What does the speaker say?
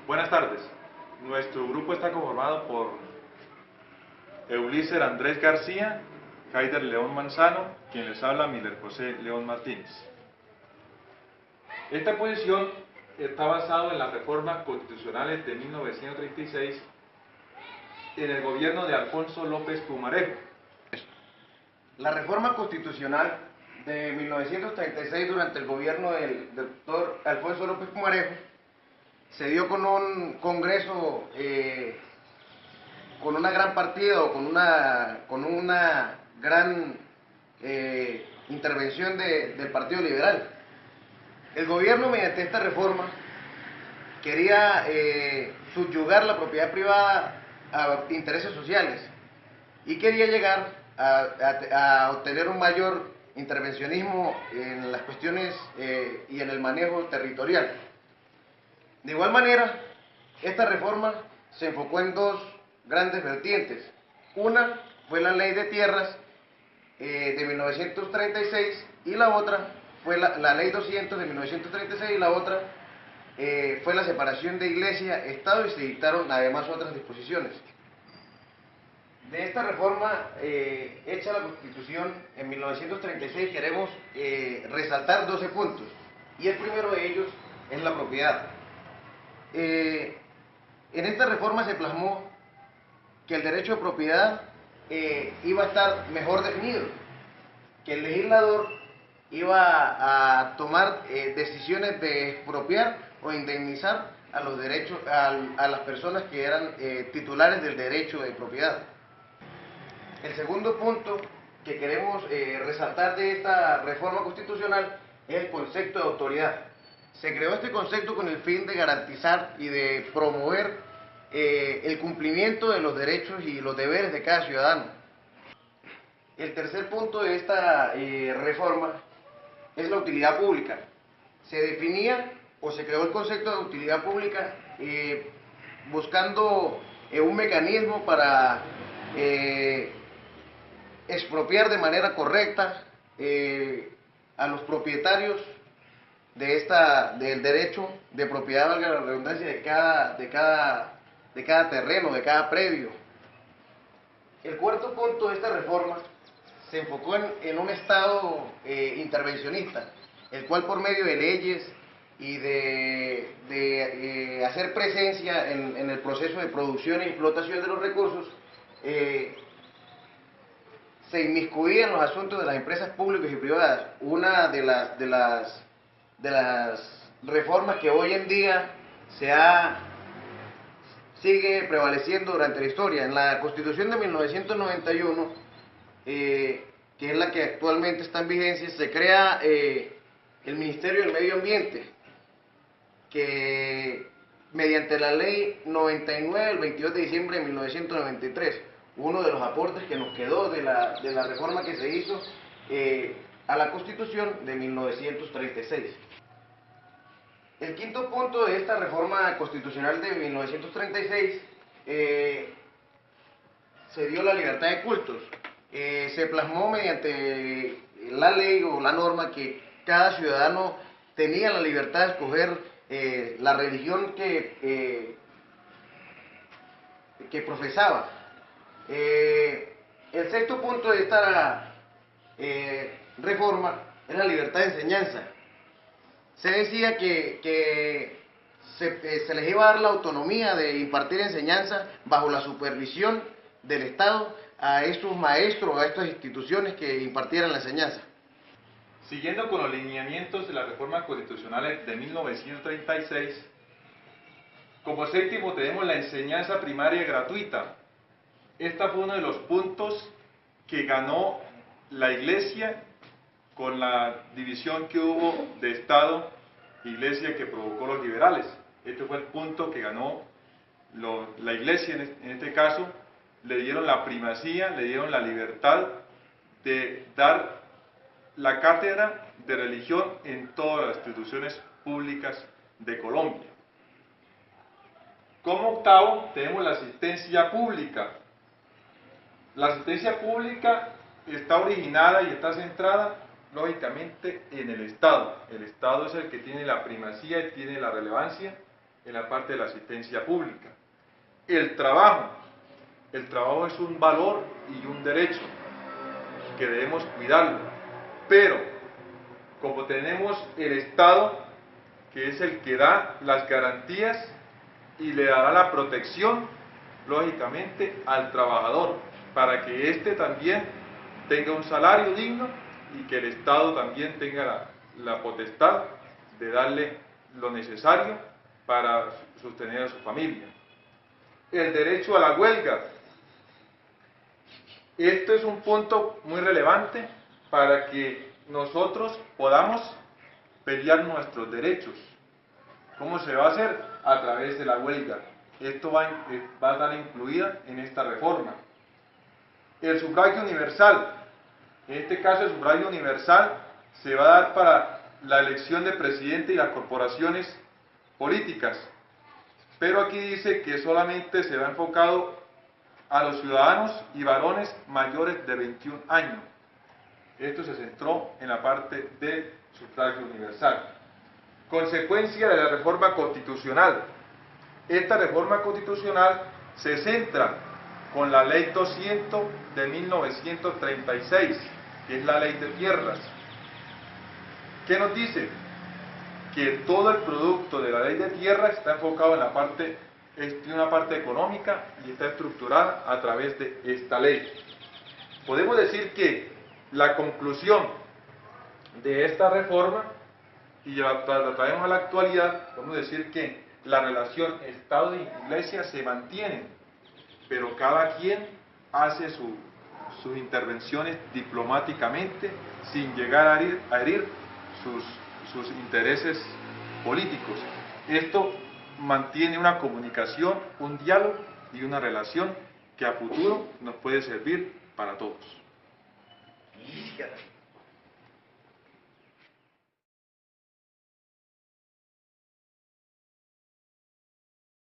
Buenas tardes. Nuestro grupo está conformado por Eulícer Andrés García, Haider León Manzano, quien les habla, Miller José León Martínez. Esta posición está basada en las reformas constitucionales de 1936 en el gobierno de Alfonso López Pumarejo. La reforma constitucional de 1936 durante el gobierno del doctor Alfonso López Pumarejo se dio con un congreso con una gran partida o con una gran intervención del Partido Liberal. El gobierno, mediante esta reforma, quería subyugar la propiedad privada a intereses sociales y quería llegar a obtener un mayor intervencionismo en las cuestiones y en el manejo territorial. De igual manera, esta reforma se enfocó en dos grandes vertientes. Una fue la Ley de Tierras de 1936 y la otra fue la Ley 200 de 1936 y la otra fue la separación de Iglesia, Estado, y se dictaron además otras disposiciones. De esta reforma hecha a la Constitución en 1936 queremos resaltar 12 puntos, y el primero de ellos es la propiedad. En esta reforma se plasmó que el derecho de propiedad iba a estar mejor definido, que el legislador iba a tomar decisiones de expropiar o indemnizar a los derechos, a las personas que eran titulares del derecho de propiedad. El segundo punto que queremos resaltar de esta reforma constitucional es el concepto de autoridad. Se creó este concepto con el fin de garantizar y de promover el cumplimiento de los derechos y los deberes de cada ciudadano. El tercer punto de esta reforma es la utilidad pública. Se definía o se creó el concepto de utilidad pública buscando un mecanismo para expropiar de manera correcta a los propietarios del derecho de propiedad, valga la redundancia, de cada terreno, de cada predio. El cuarto punto de esta reforma se enfocó en un Estado intervencionista, el cual por medio de leyes y de hacer presencia en el proceso de producción e explotación de los recursos, se inmiscuía en los asuntos de las empresas públicas y privadas. Una de las reformas que hoy en día sigue prevaleciendo durante la historia. En la Constitución de 1991, que es la que actualmente está en vigencia, se crea el Ministerio del Medio Ambiente, que mediante la Ley 99 del 22 de diciembre de 1993, uno de los aportes que nos quedó de la reforma que se hizo a la Constitución de 1936. El quinto punto de esta reforma constitucional de 1936 se dio la libertad de cultos. Se plasmó mediante la ley o la norma que cada ciudadano tenía la libertad de escoger la religión que profesaba. El sexto punto de esta reforma es la libertad de enseñanza. Se decía que se les iba a dar la autonomía de impartir enseñanza bajo la supervisión del Estado a estos maestros, a estas instituciones que impartieran la enseñanza. Siguiendo con los lineamientos de las reformas constitucionales de 1936, como séptimo tenemos la enseñanza primaria gratuita. Esta fue uno de los puntos que ganó la Iglesia con la división que hubo de Estado e Iglesia que provocó los liberales. Este fue el punto que ganó la Iglesia en este caso. Le dieron la primacía, le dieron la libertad de dar la cátedra de religión en todas las instituciones públicas de Colombia. Como octavo tenemos la asistencia pública. La asistencia pública está originada y está centrada lógicamente en el Estado. El Estado es el que tiene la primacía y tiene la relevancia en la parte de la asistencia pública. El trabajo es un valor y un derecho que debemos cuidarlo, pero como tenemos el Estado, que es el que da las garantías y le dará la protección, lógicamente, al trabajador, para que éste también tenga un salario digno y que el Estado también tenga la potestad de darle lo necesario para sostener a su familia. El derecho a la huelga. Esto es un punto muy relevante para que nosotros podamos pelear nuestros derechos. ¿Cómo se va a hacer? A través de la huelga. Esto va a estar incluida en esta reforma. El sufragio universal. En este caso, el sufragio universal se va a dar para la elección de presidente y las corporaciones políticas. Pero aquí dice que solamente se va enfocado a los ciudadanos y varones mayores de 21 años. Esto se centró en la parte del sufragio universal. Consecuencia de la reforma constitucional. Esta reforma constitucional se centra con la Ley 200 de 1936, que es la Ley de Tierras. ¿Qué nos dice? Que todo el producto de la Ley de Tierras está enfocado en la parte, tiene una parte económica y está estructurada a través de esta ley. Podemos decir que la conclusión de esta reforma, y la traemos a la actualidad, podemos decir que la relación Estado e Iglesia se mantiene, pero cada quien hace sus intervenciones diplomáticamente sin llegar a herir sus intereses políticos. Esto mantiene una comunicación, un diálogo y una relación que a futuro nos puede servir para todos.